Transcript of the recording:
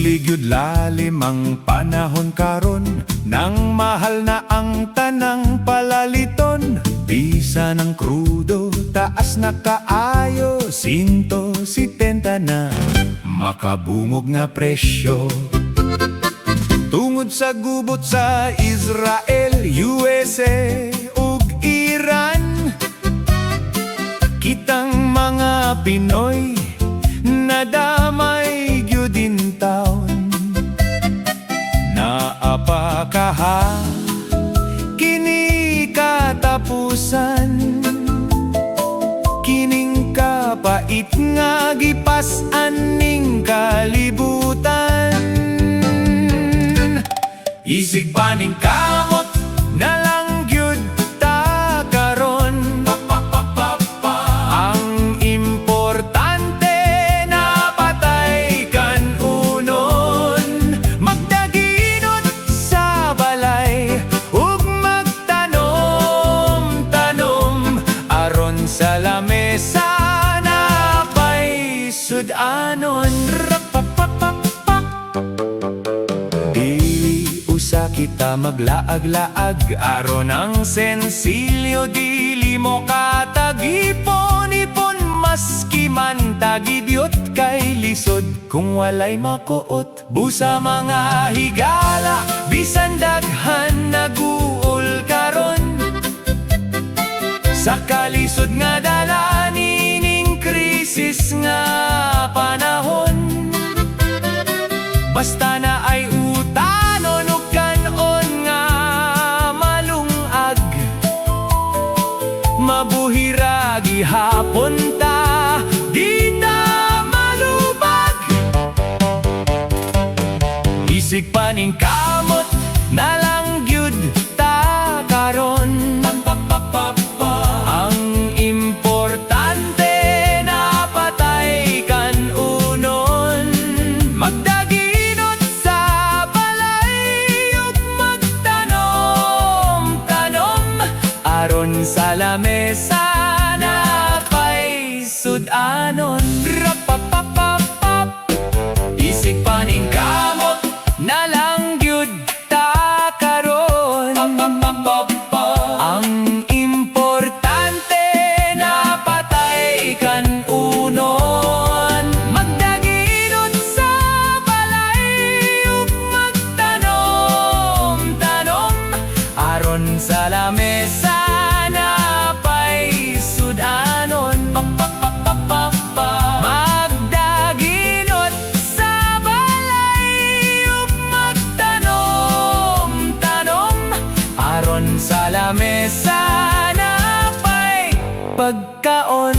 Dili gyud lalim ang panahon karon, nang mahal na ang tanang palaliton. Bisa ng krudo, taas na kaayo, 170 na makabungog nga presyo. Tungod sa gubot sa Israel, USA ug Iran, kitang mga Pinoy nadamay gyud in taon. Naapakaha kini katapusan, kining kapait nga gipas-an ning kalibutan. Isig pa ning kamot na lang gyud ta karon. Ang importante na patay kan unon, magdaginot sa balay ug magtanom-tanom, aron sa lamesa na pay sudanon. Sa kita maglaag-laag, aron ang sensilyo, dili mo katagipon-ipon, maski man tagibyot kay lisod kung walay makuot. Busa mga higala, bisan daghan naguol karon, sa kalisod nga dala nining krisis nga panahon. Basta na ay utanon ug kanon nga malungag, mabuhira gihapon ta, di ta malubag. Isig pa ning kamot na lang gyud ta karon. Ang importante na patay kan unon, magdaginot sa balay ug magtanom-tanom, aron sa lamesa na pay sudanon. Isig pa ning kamot na lang gyud ta karon. Ang importante na patay kan unon, magdaginot sa balay ug magtanom-tanom, aron sa lamesa na pay sudanon. Magdaginot sa balay ug magtanom-tanom, aron sa lamesa na pay pagkaon.